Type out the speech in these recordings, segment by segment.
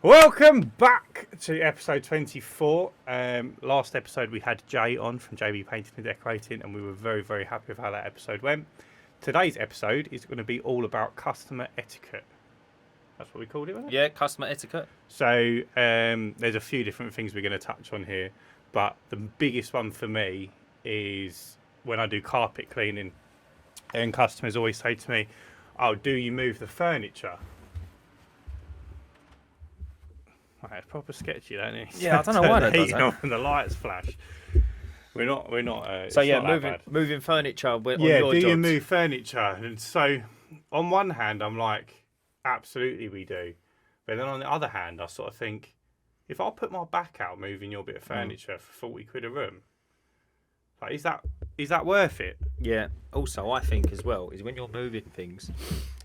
Welcome back to episode 24. Last episode we had Jay on from JB Painting and Decorating, and we were very, very happy with how that episode went. Today's episode is going to be all about customer etiquette. That's what we called it, wasn't it? Yeah, customer etiquette. So there's a few different things we're going to touch on here, but the biggest one for me is when I do carpet cleaning, and customers always say to me, "Oh, do you move the furniture?" Right, it's proper sketchy, don't it? Yeah, I don't know why that does that. And the lights flash. We're not. So yeah, not moving furniture. On yeah, your do jobs. you move furniture? And so, on one hand, I'm like, absolutely, we do. But then on the other hand, I sort of think, if I put my back out moving your bit of furniture for £40 a room, like, is that worth it? Yeah. Also, I think as well is when you're moving things,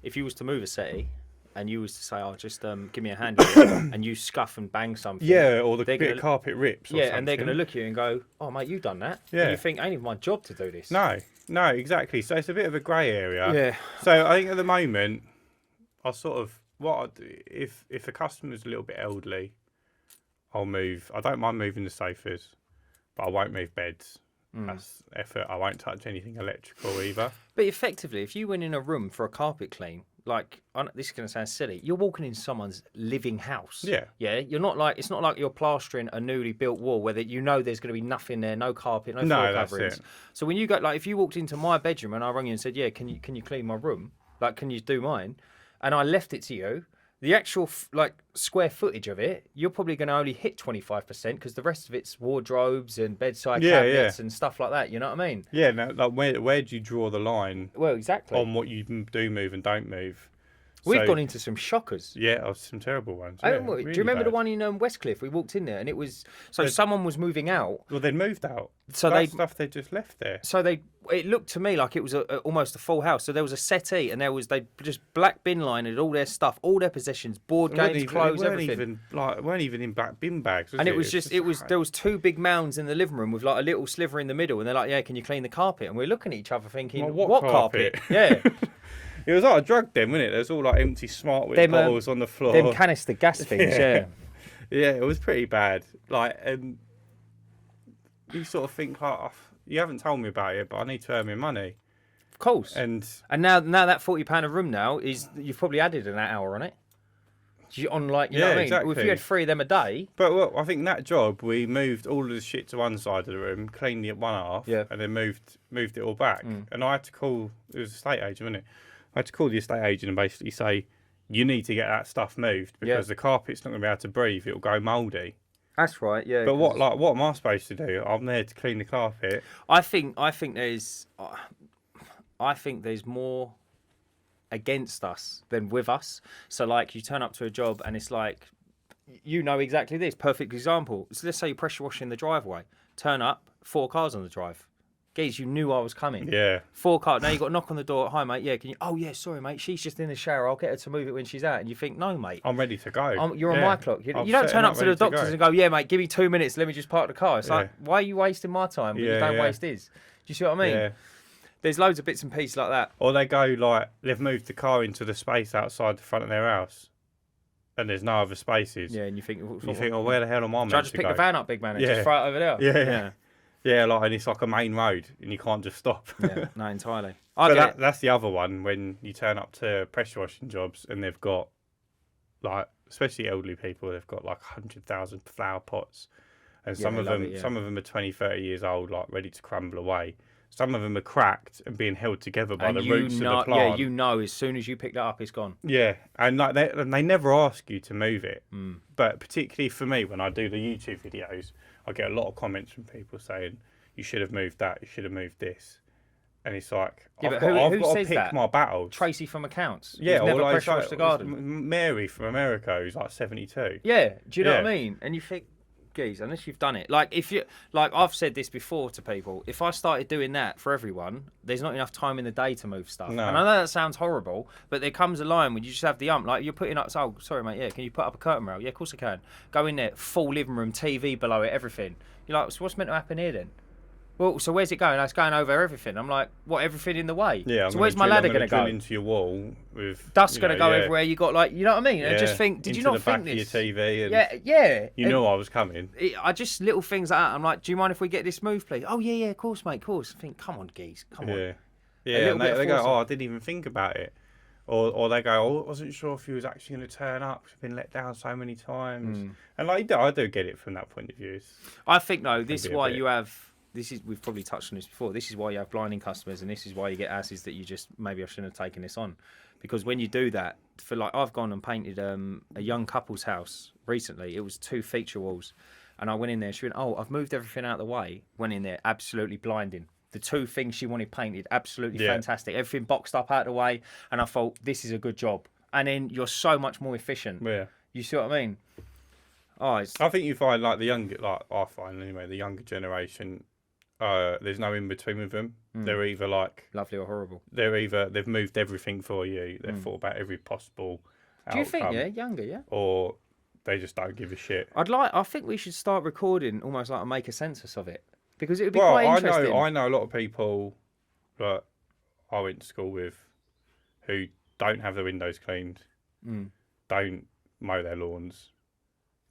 if you was to move a settee. And you was to say, "Oh, just give me a hand," and you scuff and bang something. Yeah, or the bit of carpet rips. Or something. And they're going to look at you and go, "Oh, mate, you've done that." Yeah. And you think, "Ain't even my job to do this." No, exactly. So it's a bit of a grey area. Yeah. So I think at the moment, I sort of what I do, if a customer's a little bit elderly, I'll move. I don't mind moving the sofas, but I won't move beds. That's effort. I won't touch anything electrical either. But effectively, if you went in a room for a carpet clean, like, this is going to sound silly, you're walking in someone's living house. Yeah. Yeah. You're not like, it's not like you're plastering a newly built wall where you know there's going to be nothing there, no carpet, no floor coverings. It. So when you go, like, if you walked into my bedroom and I rang you and said, "Yeah, can you clean my room? Like, can you do mine?" And I left it to you, the actual square footage of it, you're probably going to only hit 25% because the rest of it's wardrobes and bedside cabinets and stuff like that. You know what I mean? Yeah. Now, like, where do you draw the line? Well, exactly. On what you do move and don't move. We've gone into some shockers. Yeah, some terrible ones. Do Yeah, you really remember bad. the one in Westcliff? We walked in there and it was someone was moving out. Well, they'd moved out. So that stuff they just left there. So it looked to me like it was almost a full house. So there was a settee and they just black bin lined all their stuff, all their possessions, board games, clothes, everything. Weren't even in black bin bags. And it was there was two big mounds in the living room with like a little sliver in the middle, and they're like, "Yeah, can you clean the carpet?" And we're looking at each other thinking, Well, what carpet? Yeah. It was like a drug den, wasn't it? There was all like empty Smart Whip bottles on the floor. Them canister gas things, yeah. Yeah, it was pretty bad. Like, and you sort of think, like, you haven't told me about it, but I need to earn my money. Of course. And now that £40 a room now is, you've probably added an hour on it. You know what I mean? Exactly. If you had 3 of them a day. But well, I think that job, we moved all of the shit to one side of the room, cleaned the one half, and then moved it all back. And I had to call, it was a estate agent, wasn't it? I had to call the estate agent and basically say, "You need to get that stuff moved because the carpet's not going to be able to breathe. It'll go mouldy." That's right, yeah. But what am I supposed to do? I'm there to clean the carpet. I think there's more against us than with us. So like you turn up to a job and it's like, you know exactly this. Perfect example. So let's say you're pressure washing the driveway. Turn up, 4 cars on the drive. Geez, you knew I was coming. Yeah. 4 cars. Now you got to knock on the door. "Hi, mate. Yeah, can you? Oh, yeah. Sorry, mate. She's just in the shower. I'll get her to move it when she's out." And you think, "No, mate. I'm ready to go. You're on my clock. You don't turn up to the doctors and go, "Yeah, mate. Give me 2 minutes. Let me just park the car." It's like, why are you wasting my time? But you don't waste his. Do you see what I mean? Yeah. There's loads of bits and pieces like that. Or they go like they've moved the car into the space outside the front of their house, and there's no other spaces. Yeah, and you think, "Oh, where the hell am I meant to go?" Should I just pick the van up, big man, and just throw it over there? Yeah. Yeah, like, and it's like a main road, and you can't just stop. Yeah, no, entirely. That's the other one when you turn up to pressure washing jobs, and they've got, like, especially elderly people, they've got like 100,000 flower pots, and some of them are 20, 30 years old, like ready to crumble away. Some of them are cracked and being held together by the roots of the plant. Yeah, you know, as soon as you pick that up, it's gone. Yeah, and like they never ask you to move it. But particularly for me, when I do the YouTube videos, I get a lot of comments from people saying, "You should have moved that. You should have moved this." And it's like, I've got to pick my battles. Tracy from accounts. Yeah, never like, pressure washed the garden. Mary from America, who's like 72. Yeah, do you know what I mean? And you think, geez, unless you've done it. Like I've said this before to people, if I started doing that for everyone, there's not enough time in the day to move stuff. No. And I know that sounds horrible, but there comes a line when you just have the like you're putting up, "Oh, sorry mate, yeah, can you put up a curtain rail?" "Yeah, of course I can." Go in there, full living room, TV below it, everything. You're like, "So what's meant to happen here then?" Well, so where's it going? It's going over everything. I'm like, what, everything in the way? Yeah. So where's my ladder going to go? Into your wall with dust's going to go everywhere. You got like, you know what I mean? Yeah. I just think, did you not think this? Into the back of your TV. And yeah. You knew I was coming. I just little things like that. I'm like, do you mind if we get this moved, please? Oh yeah, of course, mate, of course. I think, come on, geez, come on. Yeah. And they go, oh, I didn't even think about it. Or they go, oh, I wasn't sure if he was actually going to turn up. I've been let down so many times. And like, I do get it from that point of view. I think, no, this is why you have, we've probably touched on this before, this is why you have blinding customers, and this is why you get asses that you just, maybe I shouldn't have taken this on. Because when you do that, for like, I've gone and painted a young couple's house recently. It was 2 feature walls. And I went in there, she went, oh, I've moved everything out of the way. Went in there, absolutely blinding. The 2 things she wanted painted, absolutely fantastic. Everything boxed up out of the way, and I thought, this is a good job. And then you're so much more efficient. Yeah. You see what I mean? Oh, I think you find like the younger, like I find anyway, the younger generation, there's no in between with them. They're either like lovely or horrible. They've moved everything for you. They've thought about every possible outcome. Do you think, younger, yeah? Or they just don't give a shit. I think we should start recording almost like make a census of it. Because it would be quite interesting. I know a lot of people that I went to school with who don't have their windows cleaned, don't mow their lawns,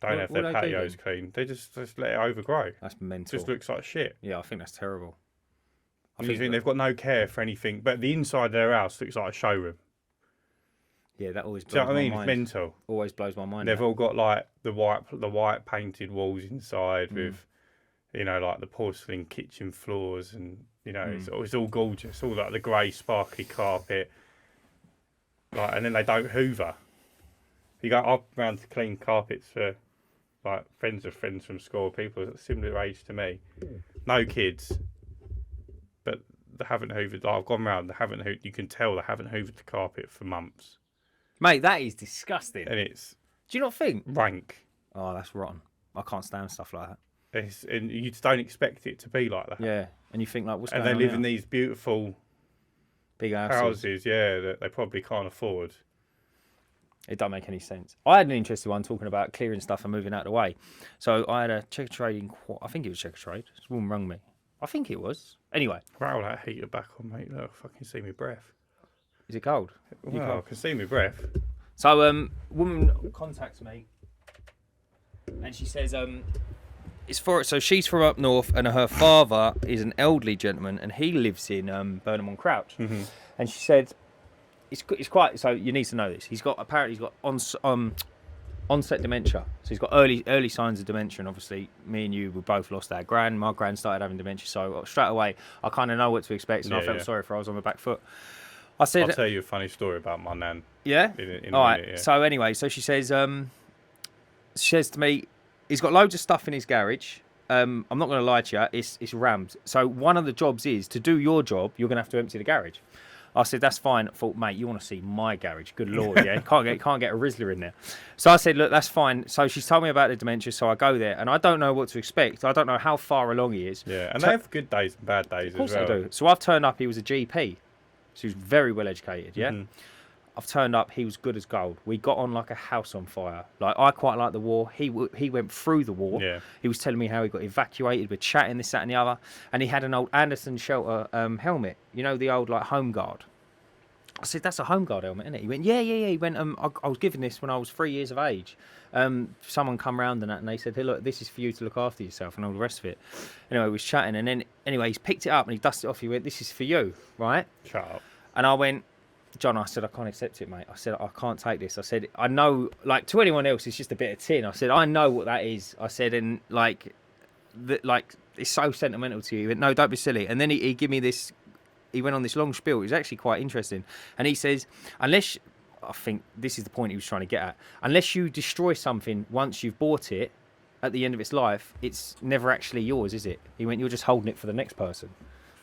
don't have their patios cleaned. They just let it overgrow. That's mental. It just looks like shit. Yeah, I think that's terrible. I think they've got no care for anything, but the inside of their house looks like a showroom. Yeah, that always blows Do you know what I mean? mind. It's mental. Always blows my mind. They've all got like the white painted walls inside with, you know, like the porcelain kitchen floors, and you know it's all gorgeous, all like the grey sparkly carpet. Like, and then they don't hoover. You go up around to clean carpets for like friends of friends from school, people at similar age to me, no kids, but they haven't hoovered. Like, I've gone round, they haven't hoovered. You can tell they haven't hoovered the carpet for months. Mate, that is disgusting. And it's... Do you not think? Rank. Oh, that's rotten. I can't stand stuff like that. And you just don't expect it to be like that. Yeah, and you think like, what's going on? And they live in these beautiful big houses, that they probably can't afford. It don't make any sense. I had an interesting one talking about clearing stuff and moving out of the way. So I had a checker trade I think it was checker trade. This woman rung me. I think it was. Anyway. Roll that heater back on, mate. Look, I can see my breath. Is it cold? Well, I can see my breath. So woman contacts me and she says so she's from up north, and her father is an elderly gentleman, and he lives in Burnham on Crouch. And she said it's quite, so you need to know this. He's got onset dementia, so he's got early signs of dementia. And obviously me and you, we both lost our gran. My gran started having dementia, so straight away I kind of know what to expect, and I felt sorry for her. I was on the back foot. I said, I'll tell you a funny story about my nan. Yeah? In all right. Minute, yeah. So anyway, so she says to me, he's got loads of stuff in his garage. I'm not going to lie to you, it's rammed. So one of the jobs is, to do your job, you're going to have to empty the garage. I said, that's fine. I thought, mate, you want to see my garage? Good Lord, yeah. Can't get a Rizzler in there. So I said, look, that's fine. So she's told me about the dementia, so I go there, and I don't know what to expect. I don't know how far along he is. Yeah, and they have good days and bad days as well. Of course they do. So I've turned up, he was a GP. So he was very well educated, yeah? I've turned up, he was good as gold. We got on like a house on fire. Like, I quite like the war. He went through the war. Yeah. He was telling me how he got evacuated. We're chatting, this, that, and the other. And he had an old Anderson shelter helmet. You know, the old, like, home guard. I said, that's a home guard helmet, isn't it? He went, yeah. He went, I was given this when I was 3 years of age. Someone come round and they said, hey, look, this is for you to look after yourself and all the rest of it. Anyway, we was chatting. And then, anyway, he's picked it up and he dusted it off. He went, this is for you, right? Shut up. And I went, John, I said, I can't accept it, mate. I said, I can't take this. I said, I know, like, to anyone else, it's just a bit of tin. I said, I know what that is. I said, and, like, it's so sentimental to you. He went, no, don't be silly. And then he gave me this, he went on this long spiel. It was actually quite interesting. And he says, unless, I think this is the point he was trying to get at, unless you destroy something once you've bought it, at the end of its life, it's never actually yours, is it? He went, you're just holding it for the next person.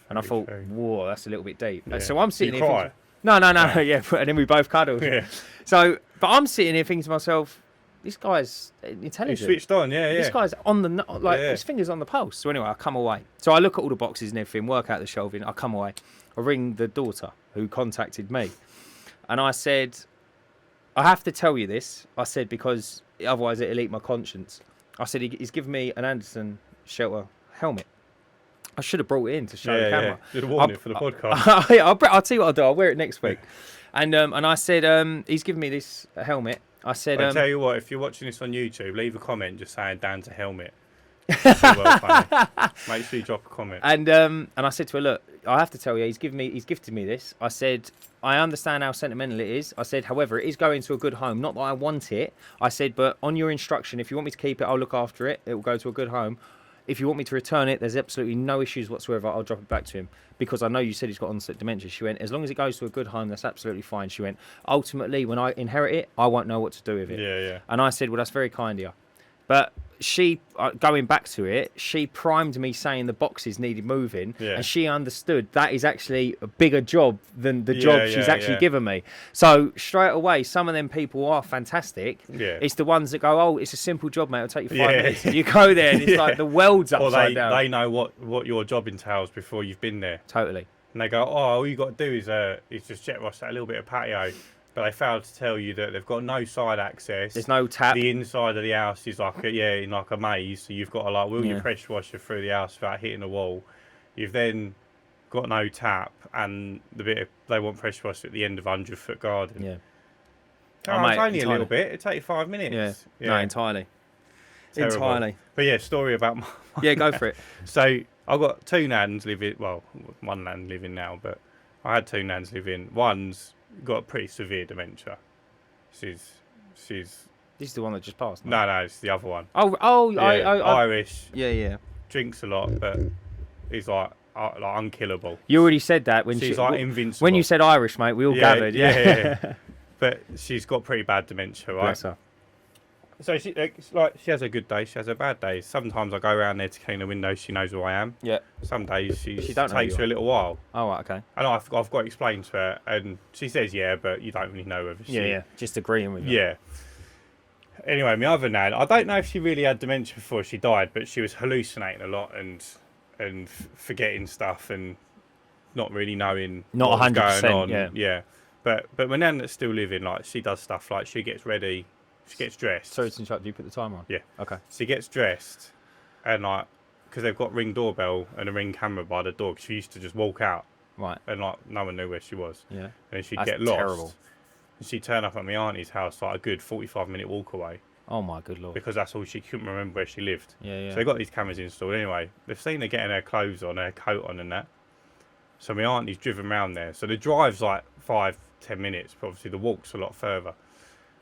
And I thought, whoa, that's a little bit deep. Yeah. So I'm sitting here thinking, no, yeah. And then we both cuddled. Yeah. So, but I'm sitting here thinking to myself, this guy's intelligent. He switched on, yeah. This guy's on the, his finger's on the pulse. So anyway, I come away. So I look at all the boxes and everything, work out the shelving. I come away. I ring the daughter who contacted me. And I said, I have to tell you this. I said, because otherwise it'll eat my conscience. I said, he's given me an Anderson shelter helmet. I should have brought it in to show the camera. Yeah, should have worn it for the podcast. I'll tell you what I'll do. I'll wear it next week. And I said, he's given me this helmet. I said, I'll tell you what, if you're watching this on YouTube, leave a comment just saying Dan's a helmet. Well funny. Make sure you drop a comment. And I said to her, look, I have to tell you, he's gifted me this. I said, I understand how sentimental it is. I said, however, it is going to a good home. Not that I want it. I said, but on your instruction, if you want me to keep it, I'll look after it. It will go to a good home. If you want me to return it, there's absolutely no issues whatsoever. I'll drop it back to him. Because I know you said he's got onset dementia. She went, as long as it goes to a good home, that's absolutely fine. She went, ultimately, when I inherit it, I won't know what to do with it. Yeah. And I said, well, that's very kind of you. But she, going back to it, she primed me saying the boxes needed moving. Yeah. And she understood that is actually a bigger job than the job she's actually given me. So straight away, some of them people are fantastic. Yeah. It's the ones that go, oh, it's a simple job, mate. It'll take you 5 minutes. And you go there and it's like the world's upside down. They know what your job entails before you've been there. Totally. And they go, oh, all you got to do is just jet wash that little bit of patio. But they failed to tell you that they've got no side access. There's no tap. The inside of the house is like in like a maze. So you've got to wheel your pressure washer through the house without hitting the wall. You've then got no tap, and they want pressure washer at the end of 100-foot garden. Yeah. Oh, it's only a little bit. It'll take you 5 minutes. Yeah. No, entirely. Terrible. Entirely. But yeah, story about my yeah, go for it. So I've got 2 nans living. Well, 1 nan living now, but I had 2 nans living. One's got pretty severe dementia. She's. This is the one that just passed. No, it's the other one. Irish. Yeah. Drinks a lot, but he's like unkillable. You already said that when she's like invincible. When you said Irish, mate, we all gathered. Yeah. But she's got pretty bad dementia, right? Bless her. So she has a good day, she has a bad day. Sometimes I go around there to clean the windows. She knows who I am. Yeah. Some days she takes her a little while. Oh, right, okay. And I've got to explain to her, and she says yeah, but you don't really know whether she. Yeah. Just agreeing with her. Yeah. Anyway, my other nan, I don't know if she really had dementia before she died, but she was hallucinating a lot and forgetting stuff and not really knowing what was going on. Yeah. But my nan that's still living, she does stuff like she gets ready. She gets dressed. Sorry to interrupt. Do you put the timer on? Yeah. Okay. She gets dressed, and because they've got Ring doorbell and a Ring camera by the door, 'cause she used to just walk out. Right. And no one knew where she was. Yeah. And she'd get lost. Terrible. And she'd turn up at my auntie's house a good 45-minute walk away. Oh my good lord. Because that's all she couldn't remember where she lived. Yeah. So they got these cameras installed anyway. They've seen her getting her clothes on, her coat on, and that. So my auntie's driven around there. So the drive's 5-10 minutes, but obviously the walk's a lot further.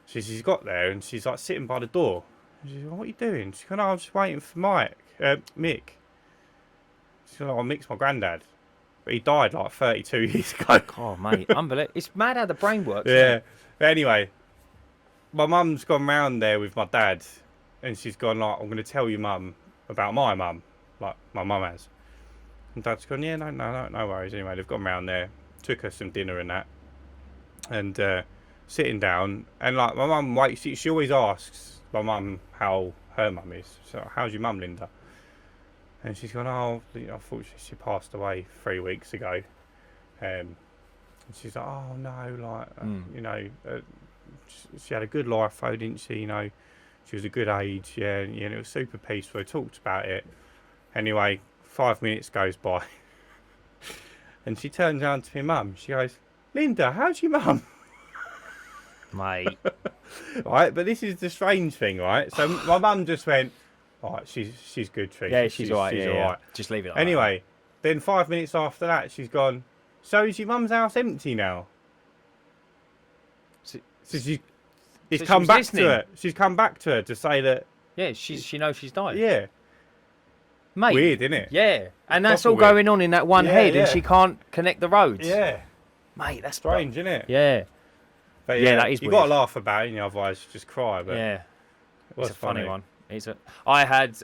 So she's got there and she's sitting by the door. She's like, what are you doing? She's going, I'm just waiting for Mick. She's like, Mick's my granddad. But he died 32 years ago. Oh, mate, unbelievable. It's mad how the brain works. Yeah. But anyway, my mum's gone round there with my dad and she's gone I'm going to tell you mum about my mum, like my mum has. And dad's gone, yeah, no worries. Anyway, they've gone round there, took her some dinner and that. And, sitting down, and my mum waits. She always asks my mum how her mum is. So, how's your mum, Linda? And she's gone, unfortunately she passed away 3 weeks ago. And she's like, oh no, she had a good life though, didn't she? She was a good age, yeah, and it was super peaceful. I talked about it. Anyway, 5 minutes goes by, and she turns around to my mum. She goes, Linda, how's your mum? Mate. Right, but this is the strange thing, right? So my mum just went, right, she's good, Trish. Yeah, she's all right. She's all right. Just leave it like anyway, then 5 minutes after that, she's gone, so is your mum's house empty now? So she's come back to her. She's come back to her to say that. Yeah, she knows she's died. Yeah. Mate. Weird, isn't it? Yeah. And that's all going on in that one head and she can't connect the roads. Yeah. Mate, that's strange, isn't it? Yeah. But that is weird. You've got to laugh about it, otherwise you just cry. But yeah. It's a funny one. I had...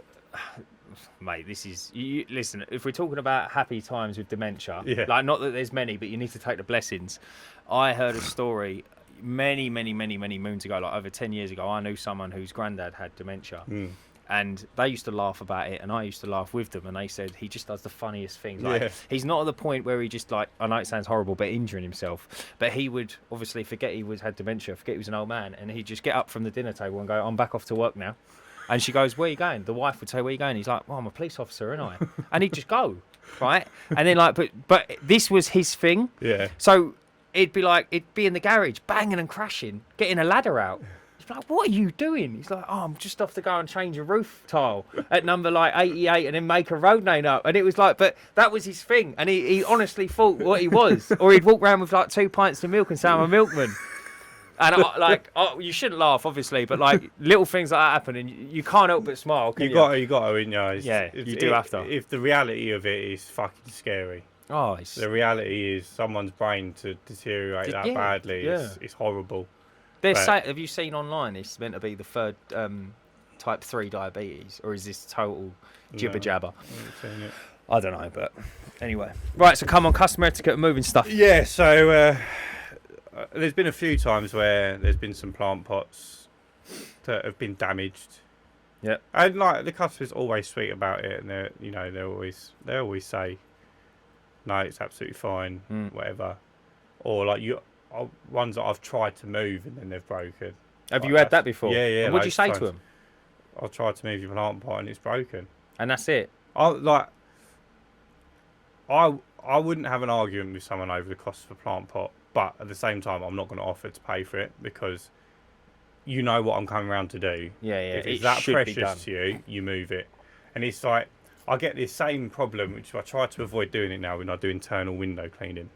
Mate, this is... listen, if we're talking about happy times with dementia, not that there's many, but you need to take the blessings. I heard a story many moons ago, over 10 years ago. I knew someone whose granddad had dementia. And they used to laugh about it, and I used to laugh with them. And they said he just does the funniest things. He's not at the point where he just I know it sounds horrible, but injuring himself. But he would obviously forget had dementia, forget he was an old man, and he'd just get up from the dinner table and go, "I'm back off to work now." And she goes, "Where are you going?" The wife would say, "Where are you going?" He's like, "Well, I'm a police officer, aren't I?" And he'd just go. right? And then like, but this was his thing. Yeah. So it'd be in the garage, banging and crashing, getting a ladder out. He's like, what are you doing? He's like, I'm just off to go and change a roof tile at number like 88 and then make a road name up. And it was like, but that was his thing. And he honestly thought what he was. Or he'd walk around with like 2 pints of milk and say, I'm a milkman. And you shouldn't laugh, obviously, but like little things like that happen, and you can't help but smile. You got to, in your eyes. Yeah, you do have to. If the reality of it is fucking scary. Oh, the reality is someone's brain to deteriorate that badly. It's horrible. Have you seen online? It's meant to be the third type 3 diabetes, or is this total jibber jabber? I don't know, but anyway. Right, so come on, customer etiquette and moving stuff. Yeah, so. There's been a few times where there's been some plant pots that have been damaged. Yeah. And like the customer's always sweet about it, and they always say, no, it's absolutely fine, whatever. Or like ones that I've tried to move and then they've broken. Have you had that before? Yeah, yeah. And what'd you say to them? I've tried to move your plant pot and it's broken. And that's it. I wouldn't have an argument with someone over the cost of a plant pot. But at the same time, I'm not going to offer to pay for it because you know what I'm coming around to do. Yeah, yeah. If it's that precious to you, you move it. And it's like, I get this same problem, which I try to avoid doing it now when I do internal window cleaning.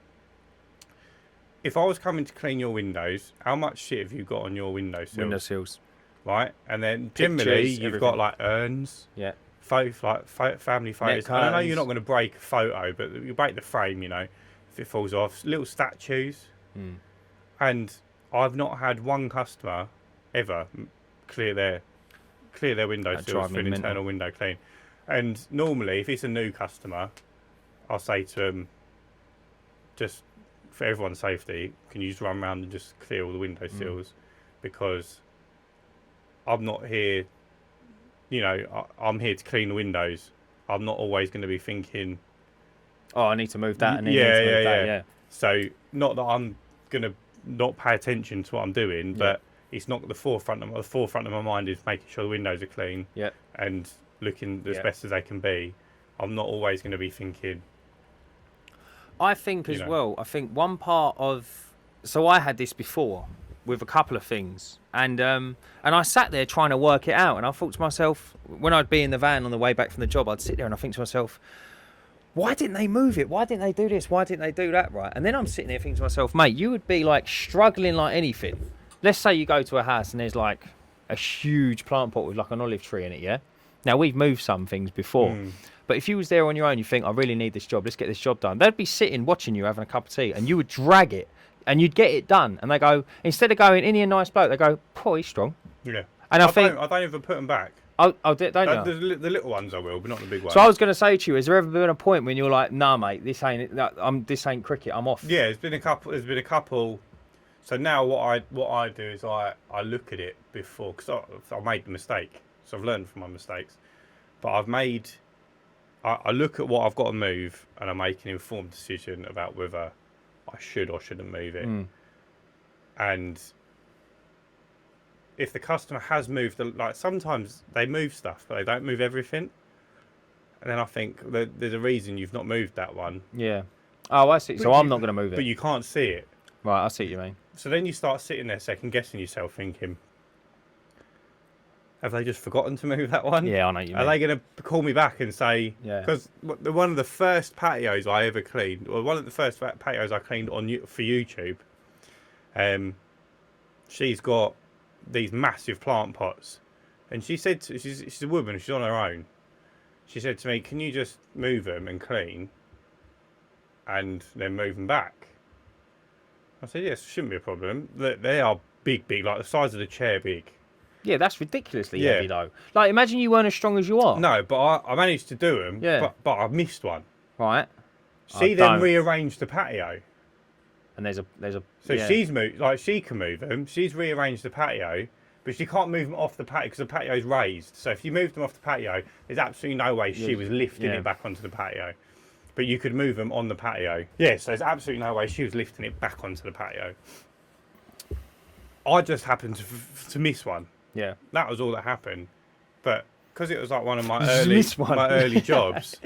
If I was coming to clean your windows, how much shit have you got on your windowsills? Windowsills. Right? And then generally, you've got like urns. Yeah. Family photos. And I know you're not going to break a photo, but you break the frame, if it falls off. Little statues. And I've not had one customer ever clear their windowsills for an internal window clean. And normally, if it's a new customer, I'll say to them, just for everyone's safety, can you just run around and just clear all the windowsills? Because I'm not here, I'm here to clean the windows. I'm not always going to be thinking, oh, I need to move that, and then yeah. So not that I'm going to not pay attention to what I'm doing, but it's not the forefront of my mind is making sure the windows are clean and looking as best as they can be. I'm not always going to be thinking. I think as well, I think one part of... So I had this before with a couple of things. And I sat there trying to work it out. And I thought to myself, when I'd be in the van on the way back from the job, I'd sit there and I think to myself, why didn't they move it? Why didn't they do this? Why didn't they do that? Right. And then I'm sitting there thinking to myself, mate, you would be like struggling like anything. Let's say you go to a house and there's like a huge plant pot with like an olive tree in it, yeah? Now, we've moved some things before. But if you was there on your own, you think, I really need this job. Let's get this job done. They'd be sitting watching you having a cup of tea and you would drag it and you'd get it done. And they go, instead of going, in here, nice bloke, they go, oh, he's strong. Yeah. And I don't even put them back. Don't you? The little ones I will, but not the big ones. So I was going to say to you, has there ever been a point when you're like, nah, mate, this ain't cricket, I'm off? Yeah, there's been a couple. So now what I do is I look at it before, because I made the mistake. So I've learned from my mistakes. But I look at what I've got to move and I make an informed decision about whether I should or shouldn't move it. And if the customer has moved, like sometimes they move stuff, but they don't move everything. And then I think that there's a reason you've not moved that one. Yeah. Oh, I see. So I'm not going to move it. But you can't see it. Right, I see what you mean. So then you start sitting there second guessing yourself thinking, have they just forgotten to move that one? Yeah, I know what you mean. Are they going to call me back and say... Yeah. Because one of the first patios I ever cleaned, or one of the first patios I cleaned for YouTube, she's got these massive plant pots. And she said, she's a woman, she's on her own. She said to me, can you just move them and clean and then move them back? I said, yes, shouldn't be a problem. They are big, like the size of the chair big. Yeah, that's ridiculously heavy, though. Like, imagine you weren't as strong as you are. No, but I managed to do them. Yeah. But I missed one. Right. She then rearranged the patio. And there's a. So she's moved. Like, she can move them. She's rearranged the patio, but she can't move them off the patio because the patio's raised. So if you moved them off the patio, there's absolutely no way she was lifting it back onto the patio. But you could move them on the patio. Yeah. So there's absolutely no way she was lifting it back onto the patio. I just happened to miss one. Yeah, that was all that happened, but because it was like one of my early jobs,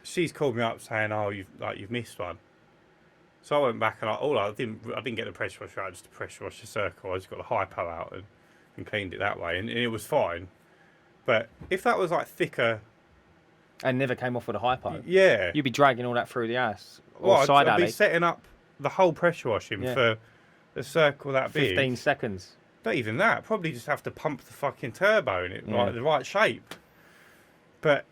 she's called me up saying, "Oh, you've missed one." So I went back and I didn't get the pressure washer out, just to pressure wash the circle. I just got the hypo out and cleaned it that way, and it was fine. But if that was like thicker and never came off with a hypo, yeah, you'd be dragging all that through the ass. Or side alley. I'd be setting up the whole pressure washing for a circle that big. 15 seconds. Not even that. Probably just have to pump the fucking turbo in it, like the right shape. But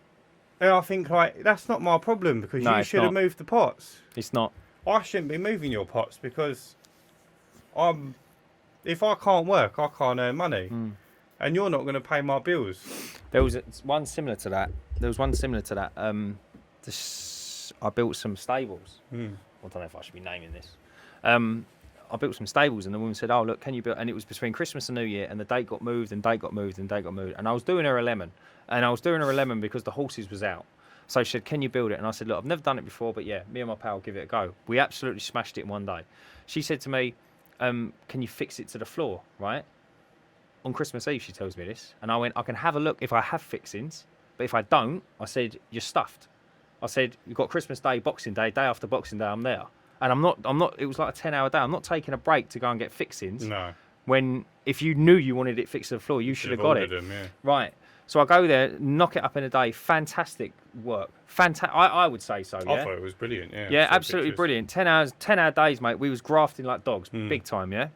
then I think like that's not my problem because you should have moved the pots. It's not. I shouldn't be moving your pots because if I can't work, I can't earn money, and you're not going to pay my bills. There was one similar to that. I built some stables. I don't know if I should be naming this. I built some stables, and the woman said, "Oh, look, can you build?" And it was between Christmas and New Year, and the date got moved, and date got moved, and date got moved. And I was doing her a lemon, because the horses was out. So she said, "Can you build it?" And I said, "Look, I've never done it before, but yeah, me and my pal will give it a go." We absolutely smashed it in one day. She said to me, "Can you fix it to the floor?" Right? On Christmas Eve, she tells me this, and I went, "I can have a look if I have fixings, but if I don't," I said, "You're stuffed." I said, "You've got Christmas Day, Boxing Day, day after Boxing Day, I'm there." And I'm not, it was like a 10-hour day. I'm not taking a break to go and get fixings. No. When, if you knew you wanted it fixed to the floor, you should have got it. Them, yeah. Right. So I go there, knock it up in a day. Fantastic work. I would say so, yeah? I thought it was brilliant, yeah. Yeah, absolutely brilliant. 10-hour days, mate. We was grafting like dogs, big time, yeah?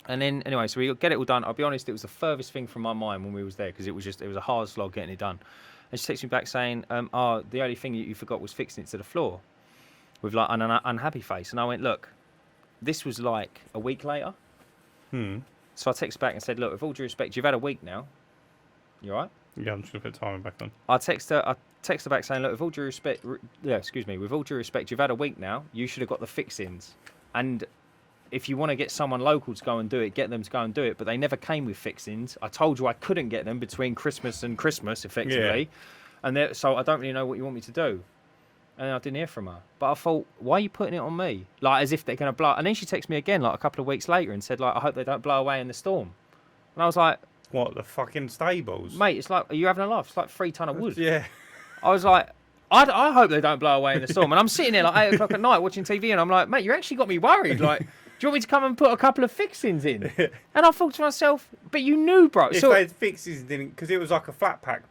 And then, anyway, so we get it all done. I'll be honest, it was the furthest thing from my mind when we was there because it was a hard slog getting it done. And she takes me back saying, the only thing you forgot was fixing it to the floor. With like an unhappy face. And I went, "Look, this was like a week later." So I texted back and said, "Look, with all due respect, you've had a week now. You all right?" Yeah, I'm just going to put the timer back on. I text her back saying, "Look, with all due respect, with all due respect, you've had a week now. You should have got the fixings. And if you want to get someone local to go and do it, get them to go and do it. But they never came with fixings. I told you I couldn't get them between Christmas and Christmas, effectively. Yeah. And so I don't really know what you want me to do." And I didn't hear from her. But I thought, why are you putting it on me? Like, as if they're going to blow. And then she texted me again, like, a couple of weeks later and said, like, "I hope they don't blow away in the storm." And I was like... What, the fucking stables? Mate, it's like, are you having a laugh? It's like 3 ton of wood. Yeah. I was like, I hope they don't blow away in the storm. And I'm sitting there, like, 8 o'clock at night watching TV, and I'm like, mate, you actually got me worried. Like, do you want me to come and put a couple of fixings in? And I thought to myself, but you knew, bro. If they fixings didn't... Because it was like a flat pack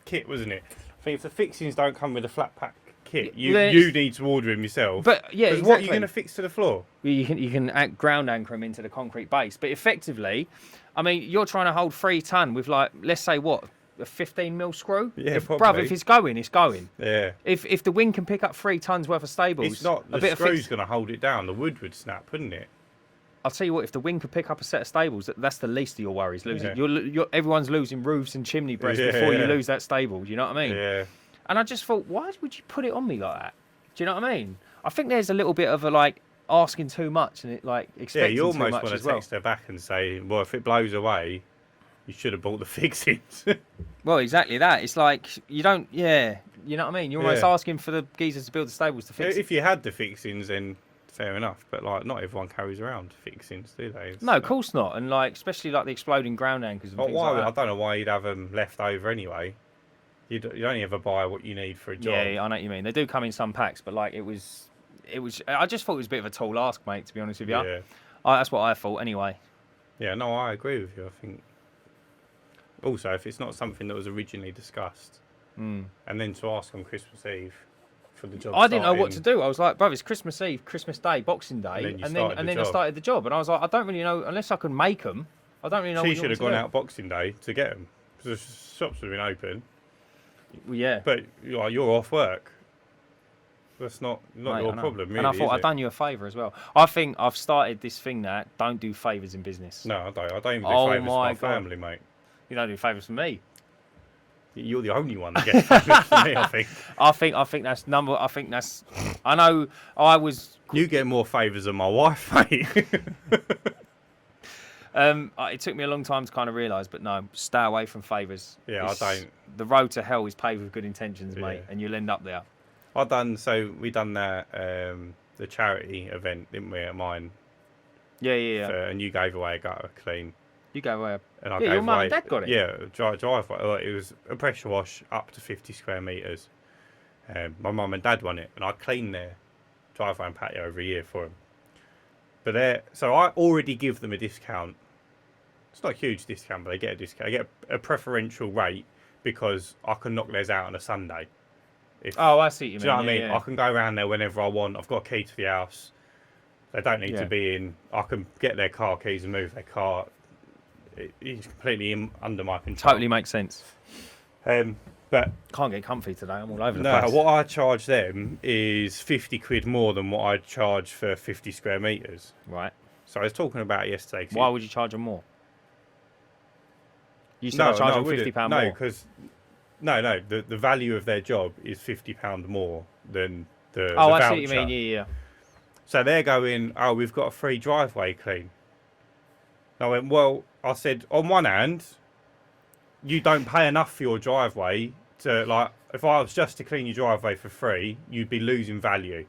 kit, wasn't it? I think if the fixings don't come with a flat pack kit, you need to order them yourself. But yeah, exactly. What are you going to fix to the floor? You can ground anchor them into the concrete base. But effectively, I mean, you're trying to hold 3 ton with, like, let's say what, a 15mm screw? Yeah, Bruv, if it's going, it's going. Yeah. If the wind can pick up 3 tons worth of stables, it's not the screw's going to hold it down. The wood would snap, wouldn't it? I'll tell you what, if the wind could pick up a set of stables, that's the least of your worries. Everyone's losing roofs and chimney breasts before you lose that stable. Do you know what I mean? Yeah. And I just thought, why would you put it on me like that? Do you know what I mean? I think there's a little bit of a, like, asking too much and it, like, expecting too much as well. Yeah, you almost want to text her back and say, well, if it blows away, you should have bought the fixings. Well, exactly that. It's like, you don't, you know what I mean? You're almost asking for the geezers to build the stables to fix it. If you had the fixings, then fair enough. But, like, not everyone carries around fixings, do they? No, of course not. And, like, especially, like, the exploding ground anchors and things like that. I don't know why you'd have them left over anyway. You only ever buy what you need for a job. Yeah, I know what you mean. They do come in some packs, but like it was. I just thought it was a bit of a tall ask, mate. To be honest with you, that's what I thought anyway. Yeah, no, I agree with you. I think. Also, if it's not something that was originally discussed, and then to ask on Christmas Eve for the job, I didn't know what to do. I was like, bro, it's Christmas Eve, Christmas Day, Boxing Day, and then I started the job, and I was like, I don't really know unless I can make them. I don't really know. She should have gone out Boxing Day to get them because the shops would have been open. Well, yeah, but you're off work. That's not your problem, really. And I thought I'd done you a favour as well. I think I've started this thing that don't do favours in business. No, I don't. I don't even do favours for my family, mate. You don't do favours for me. You're the only one that gets favours for me, I think. I think that's number. I think that's. I know. I was. You get more favours than my wife, mate. It took me a long time to kind of realise, but no, stay away from favours. Yeah, I don't. The road to hell is paved with good intentions, mate, and you'll end up there. We done that the charity event, didn't we, at mine? Yeah. And you gave away a gutter clean. You gave away and I gave your mum and dad got it. Yeah, driveway. It was a pressure wash up to 50 square metres. My mum and dad won it, and I clean their driveway and patio every year for them. But so I already give them a discount. It's not a huge discount, but they get a discount. They get a preferential rate because I can knock theirs out on a Sunday. I see what you mean. Do you know what I mean? Yeah. I can go around there whenever I want. I've got a key to the house. They don't need to be in. I can get their car keys and move their car. It's completely under my control. Totally makes sense. But can't get comfy today. I'm all over the place. No, what I charge them is 50 quid more than what I charge for 50 square metres. Right. So I was talking about it yesterday. Why would you charge them more? You said I charge them £50 more. No, because the value of their job is £50 more than the voucher. I see what you mean. Yeah. So they're going, we've got a free driveway clean. I went, well, I said, on one hand, you don't pay enough for your driveway to, like, if I was just to clean your driveway for free, you'd be losing value.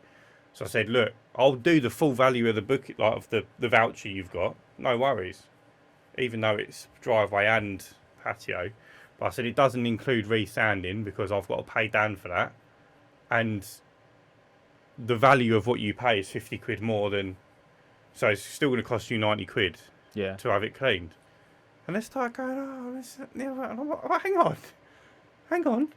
So I said, look, I'll do the full value of the book, like of the voucher you've got. No worries. Even though it's driveway and patio. But I said, it doesn't include resanding because I've got to pay Dan for that. And the value of what you pay is 50 quid more than, so it's still going to cost you 90 quid to have it cleaned. And they start going, hang on.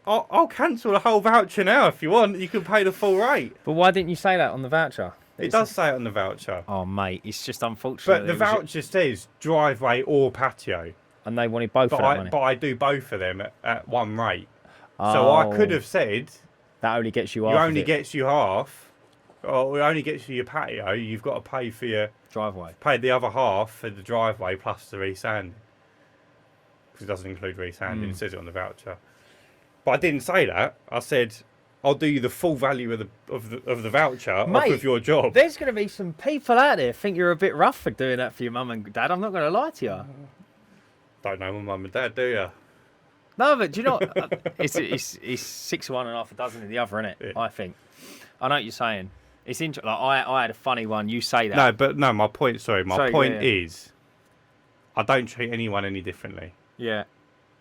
I'll cancel the whole voucher now if you want. You can pay the full rate. But why didn't you say that on the voucher? It does say it on the voucher. Oh, mate, it's just unfortunate. But the voucher says driveway or patio. And they wanted both for that money. But I do both of them at one rate. So I could have said... That only gets you half. It only gets you half. Or it only gets you your patio. You've got to pay for your... driveway. Pay the other half for the driveway plus the resanding. Because it doesn't include resanding. It says it on the voucher. But I didn't say that. I said... I'll do you the full value of the voucher, mate, off of your job. There's going to be some people out there think you're a bit rough for doing that for your mum and dad. I'm not going to lie to you. Don't know my mum and dad, do you? No, but do you know what? It's 6 of one and half a dozen of the other, isn't it? Yeah. I think. I know what you're saying. It's interesting. Like I had a funny one. You say that. My point. Sorry, my point is, I don't treat anyone any differently. Yeah.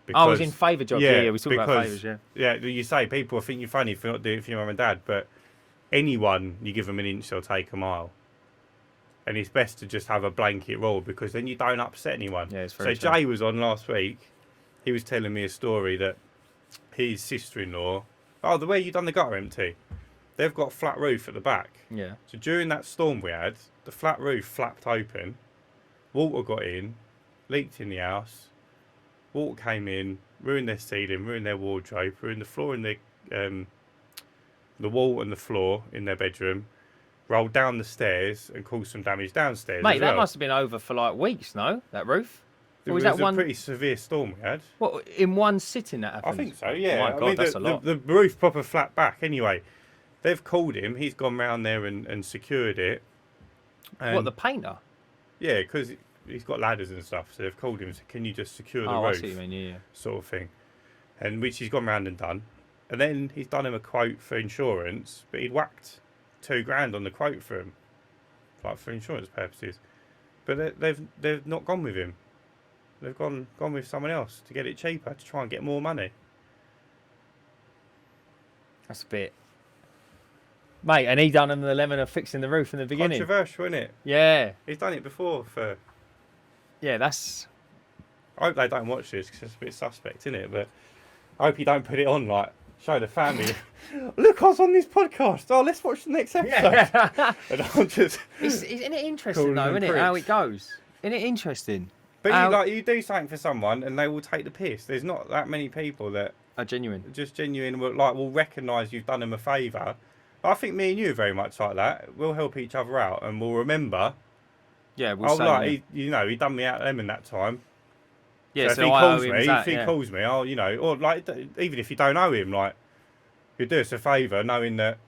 Because, I was in favour jobs. Yeah, we talked about favours. Yeah, you say people think you're funny for not doing it for your mum and dad, but anyone you give them an inch, they'll take a mile. And it's best to just have a blanket rule because then you don't upset anyone. Yeah, it's very true. Jay was on last week. He was telling me a story that his sister-in-law, the way you done the gutter empty, they've got a flat roof at the back. Yeah. So during that storm we had, the flat roof flapped open, water got in, leaked in the house. Water came in, ruined their ceiling, ruined their wardrobe, ruined the floor in the wall and the floor in their bedroom, rolled down the stairs and caused some damage downstairs. Mate, that must have been over for like weeks, no? That roof? Or was that a pretty severe storm we had. What, in one sitting that happened? I think so, yeah. Oh my God, that's a lot. The roof proper flat back. Anyway, they've called him. He's gone round there and secured it. What, the painter? Yeah, because he's got ladders and stuff, so they've called him and said, can you just secure the roof? I see what you mean, yeah. Sort of thing. And which he's gone round and done. And then he's done him a quote for insurance, but he'd whacked $2,000 on the quote for him, like for insurance purposes. But they've not gone with him. They've gone with someone else to get it cheaper, to try and get more money. That's a bit... Mate, and he done him the lemon of fixing the roof in the beginning. Controversial, isn't it? Yeah. He's done it before for... Yeah, that's... I hope they don't watch this because it's a bit suspect, isn't it? But I hope you don't put it on, like, show the family. Look, I was on this podcast. Oh, let's watch the next episode. Yeah. And I'll just... Isn't it interesting, though, isn't it, how it goes? Isn't it interesting? But you do something for someone and they will take the piss. There's not that many people that... Are genuine. Just genuine, will recognise you've done them a favour. I think me and you are very much like that. We'll help each other out and we'll remember... Yeah, we'll say... he done me out of lemon that time. Yeah, so if he calls me, I'll, or like, even if you don't know him, like, you do us a favour knowing that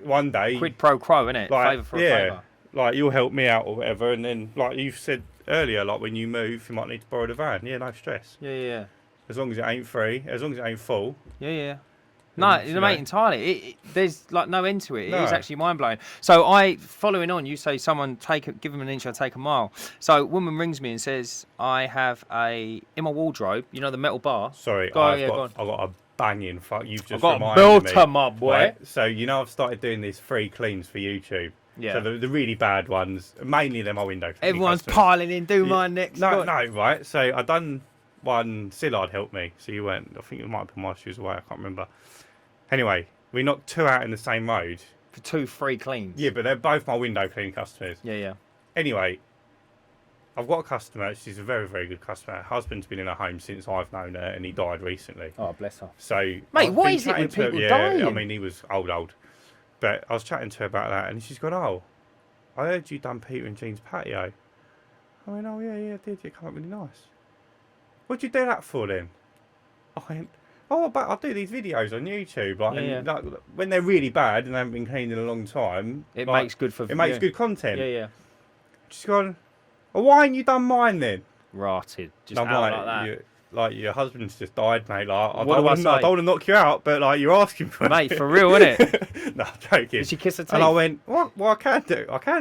one day... Quid pro quo, innit? Like, favour for a favour. Like, you'll help me out or whatever, and then, like you've said earlier, like, when you move, you might need to borrow the van. Yeah, no stress. Yeah. As long as it ain't free, as long as it ain't full. Yeah. No, mate, entirely. There's like no end to it. It is actually mind blowing. So following on, you say someone give them an inch, I'll take a mile. So a woman rings me and says, I have in my wardrobe, the metal bar. Sorry, I've got a banging. Fuck, you've just got reminded me. built 'em up, boy. Right? So I've started doing these free cleans for YouTube. Yeah. So the really bad ones, mainly them are window cleaning. Everyone's customers. piling in. Do mine next. No, right. So I done one. Sillard helped me. So you went. I think it might have been while she was away. I can't remember. Anyway, we knocked 2 out in the same road for 2 free cleans. Yeah, but they're both my window cleaning customers. Yeah. Anyway, I've got a customer. She's a very, very good customer. Her husband's been in her home since I've known her, and he died recently. Oh, bless her. So, mate, what is it with people dying? I mean, he was old. But I was chatting to her about that, and she's gone, "Oh, I heard you done Peter and Jean's patio." I went, "Oh, yeah, I did. It came up really nice." "What'd you do that for then?" I went, "Oh, but I do these videos on YouTube, like when they're really bad and they haven't been cleaned in a long time. It makes good good content." Yeah. She's gone, "Well, why ain't you done mine then?" Rotted, just I'm out like that. Your husband's just died, mate. Like, I What don't do I say? want to knock you out, but like you're asking for Mate, it. for real, innit? No, I'm joking. Did she kiss her teeth? And I went, "What? Well, I can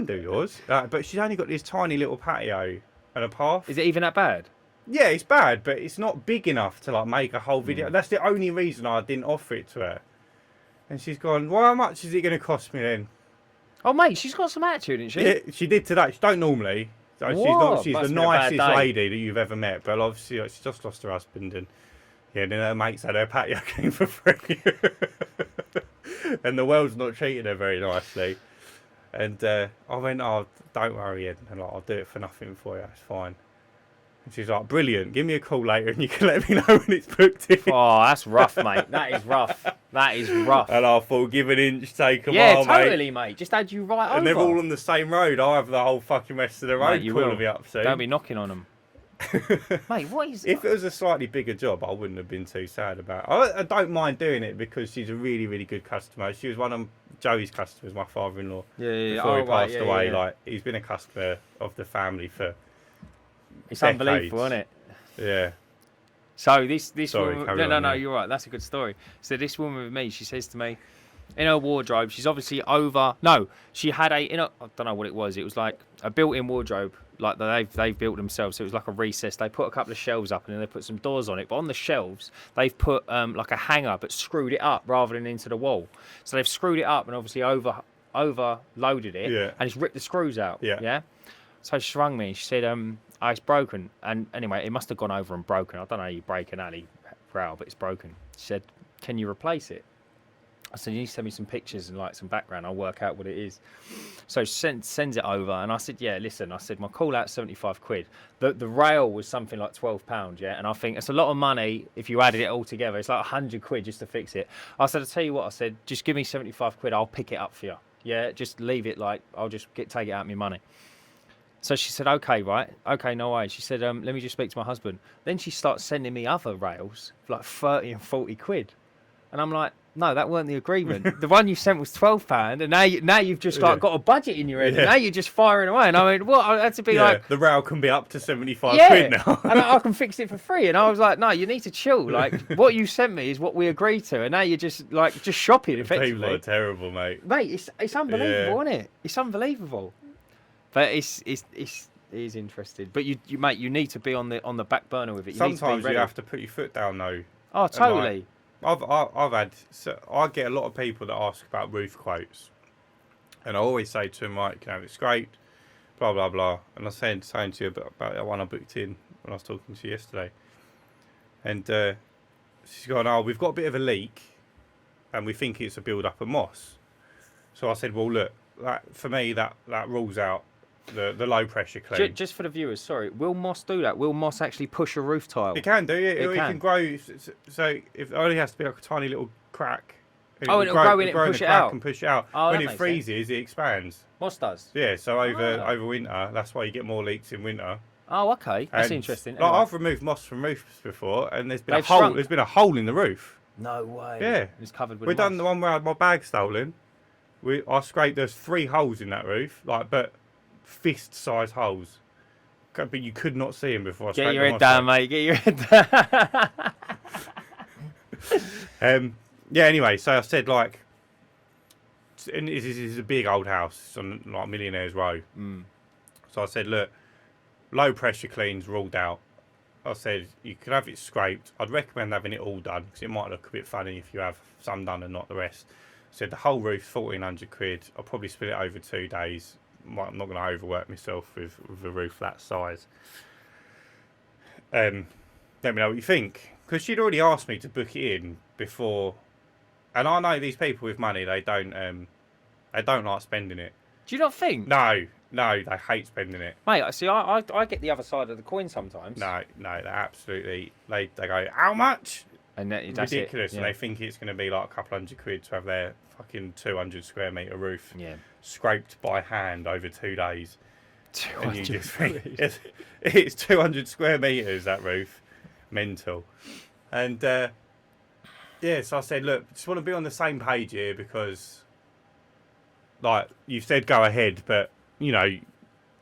do yours, but she's only got this tiny little patio and a path." Is it even that bad? Yeah, it's bad, but it's not big enough to like make a whole video. That's the only reason I didn't offer it to her. And she's gone, "Well, how much is it going to cost me then?" Oh, mate, she's got some attitude, isn't she? Yeah, she did today. She don't normally. So she's the nicest lady that you've ever met. But obviously, like, she just lost her husband, and then her mates had her patio clean for free. And the world's not treating her very nicely. And I went, "Oh, don't worry, Ed. And, like, I'll do it for nothing for you. It's fine." And she's like, "Brilliant. Give me a call later and you can let me know when it's booked in." Oh, that's rough, mate. That is rough. And I thought, give an inch, take a yeah, mile, totally, mate. Just add you right over. And they're all on the same road. I have the whole fucking rest of the road calling me up soon. Don't be knocking on them. Mate, what is... If it was a slightly bigger job, I wouldn't have been too sad about it. I don't mind doing it because she's a really, really good customer. She was one of Joey's customers, my father-in-law. Yeah. Before he passed away. Yeah. Like, he's been a customer of the family for It's decades. Unbelievable, isn't it? Yeah. So this Sorry, woman... No, you're right. That's a good story. So this woman with me, she says to me, in her wardrobe, she's obviously over... No, she had I don't know what it was. It was like a built-in wardrobe, like they've built themselves. So it was like a recess. They put a couple of shelves up and then they put some doors on it. But on the shelves, they've put like a hanger, but screwed it up rather than into the wall. So they've screwed it up and obviously overloaded it. Yeah. And it's ripped the screws out. Yeah. So she rang me and she said, "Oh, it's broken." And anyway, it must have gone over and broken. I don't know how you break an alley rail, but it's broken. She said, "Can you replace it?" I said, "You need to send me some pictures and like some background. I'll work out what it is." So she sends it over, and I said, "Yeah, listen." I said, "My call out's £75. The rail was something like £12, yeah." And I think it's a lot of money if you added it all together. It's like £100 just to fix it. I said, "I'll tell you what." I said, "Just give me £75. I'll pick it up for you. Yeah, just leave it. Like I'll just take it out of my money." So she said, "Okay, right. Okay, no way." She said, "Let me just speak to my husband." Then she starts sending me other rails for like 30 and 40 quid. And I'm like, "No, that weren't the agreement. The one you sent was £12, and now you've just like got a budget in your head. And now you're just firing away." And I went, "What?" I had to be like, the rail can be up to 75 quid now. And I can fix it for free. And I was like, "No, you need to chill. Like what you sent me is what we agreed to, and now you're just shopping effectively." People are terrible, mate. Mate, it's unbelievable, isn't it? It's unbelievable. But it is interesting. But you mate, you need to be on the back burner with it. Sometimes you have to put your foot down though. Oh, totally. I get a lot of people that ask about roof quotes, and I always say to them, "Right, can have it scraped, blah blah blah." And I was saying to you about that one I booked in when I was talking to you yesterday, and she's gone, "Oh, we've got a bit of a leak, and we think it's a build up of moss." So I said, "Well, look, for me that rules out the low pressure clean." Just for the viewers, sorry, will moss do that? Will moss actually push a roof tile? It can do, yeah. It can grow. So if it only has to be like a tiny little crack. It'll grow in it and push it out. And push it out. Oh, when it freezes, it expands. Moss does. Yeah. So over winter, that's why you get more leaks in winter. Oh, okay. That's interesting. Like, anyway. I've removed moss from roofs before, and there's been a hole. There's been a hole in the roof. No way. Yeah. It's covered with. We've done the one where I had my bag stolen. I scraped. There's 3 holes in that roof, but fist-sized holes. But you could not see them before I scraped them. Get your head down, mate. Get your head down. Yeah. Anyway, so I said and this is a big old house. It's on like Millionaires Row. Mm. So I said, look, low pressure cleans ruled out. I said, you could have it scraped. I'd recommend having it all done because it might look a bit funny if you have some done and not the rest. I said, the whole roof's £1,400. I'll probably split it over 2 days. I'm not going to overwork myself with a roof that size. Let me know what you think. Because she'd already asked me to book it in before. And I know these people with money, they don't like spending it. Do you not think? No, they hate spending it. Mate, see, I get the other side of the coin sometimes. No, they absolutely, they go, how much? And that's ridiculous. It. Yeah. And they think it's going to be like a couple £100 to have their fucking 200 square metre roof scraped by hand over 2 days. 200 and you just think, it's 200 square metres, that roof. Mental. And, so I said, look, just want to be on the same page here because, like, you've said go ahead, but,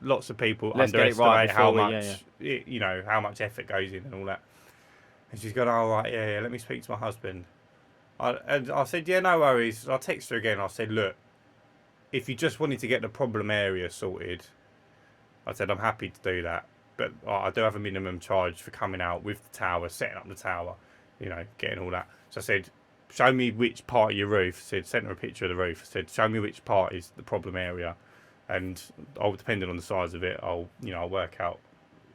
lots of people underestimate how much, how much effort goes in and all that. And she's gone, oh, right, yeah, let me speak to my husband. And I said, yeah, no worries. I text her again. I said, look, if you just wanted to get the problem area sorted, I said, I'm happy to do that. But I do have a minimum charge for coming out with the tower, setting up the tower, getting all that. So I said, show me which part of your roof. I said, sent her a picture of the roof. I said, show me which part is the problem area. And depending on the size of it, I'll work out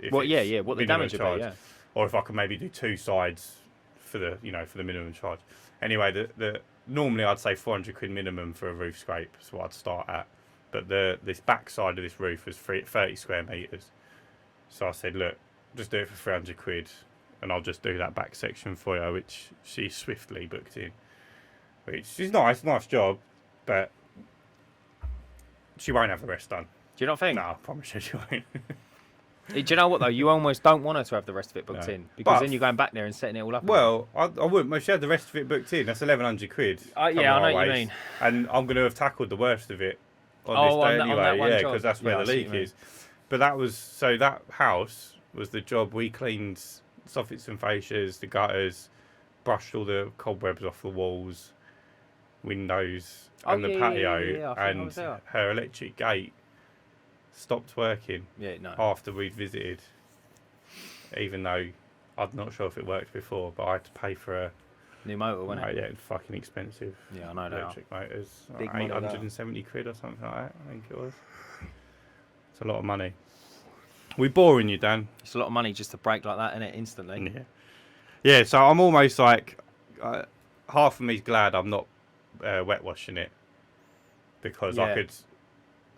what the damage would be, yeah. Or if I can maybe do 2 sides for the for the minimum charge. Anyway, the normally I'd say £400 minimum for a roof scrape. That's what I'd start at. But this back side of this roof was 30 square metres. So I said, look, just do it for £300 and I'll just do that back section for you, which she swiftly booked in. Which is nice job, but she won't have the rest done. Do you not think? No, I promise you she won't. Do you know what, though? You almost don't want her to have the rest of it booked in because then you're going back there and setting it all up. Well, I wouldn't. If she had the rest of it booked in, that's £1,100. Yeah, I know what you mean. And I'm going to have tackled the worst of it on this day anyway, because that's where the leak is. But that house was the job. We cleaned soffits and fascias, the gutters, brushed all the cobwebs off the walls, windows, and the patio, and her electric gate stopped working after we'd visited, even though I'm not sure if it worked before, but I had to pay for a new motor, wasn't it? Yeah, it's fucking expensive. Yeah, I know that. Electric motors, like £870 or something like that, I think it was. It's a lot of money. We boring you, Dan? It's a lot of money just to break like that, innit? Instantly. Yeah, so I'm almost like, half of me's glad I'm not wet washing it, because I could,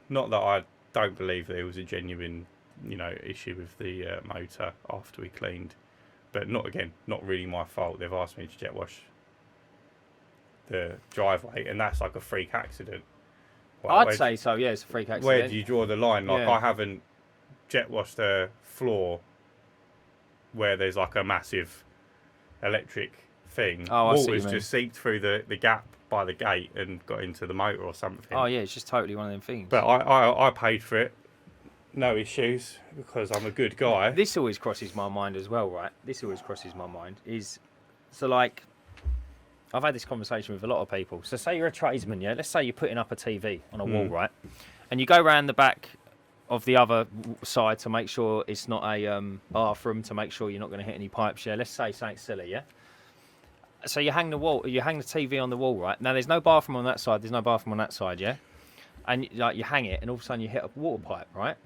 not that I don't believe there was a genuine, issue with the motor after we cleaned, but not really my fault. They've asked me to jet wash the driveway, and that's like a freak accident. I'd say so. Yeah, it's a freak accident. Where do you draw the line? Like, I haven't jet washed a floor where there's like a massive electric thing. Water's just seeped through the gap by the gate and got into the motor or something. Oh yeah, it's just totally one of them things. But I paid for it, no issues, because I'm a good guy. This always crosses my mind as well, right? So like, I've had this conversation with a lot of people. So say you're a tradesman, yeah? Let's say you're putting up a TV on a wall, right? And you go around the back of the other side to make sure it's not a bathroom, to make sure you're not going to hit any pipes, yeah? Let's say something silly, yeah? So you hang the TV on the wall, right? Now there's no bathroom on that side, there's no bathroom on that side, yeah? And you hang it, and all of a sudden you hit a water pipe, right?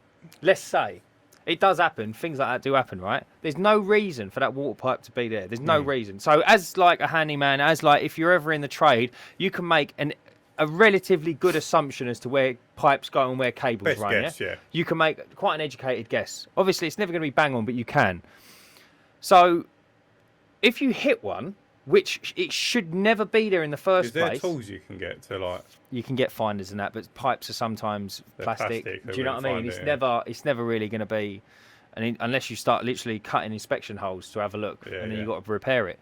Let's say it does happen. Things like that do happen, right? There's no reason for that water pipe to be there. There's no reason. So as like a handyman, if you're ever in the trade, you can make a relatively good assumption as to where pipes go and where cables run. Yeah? You can make quite an educated guess. Obviously, it's never going to be bang on, but you can. So if you hit one, which it should never be there in the first place. Is there tools you can get to like? You can get finders and that, but pipes are sometimes plastic. Do you know what I mean? It's never really going to be, unless you start literally cutting inspection holes to have a look, and then you've got to repair it.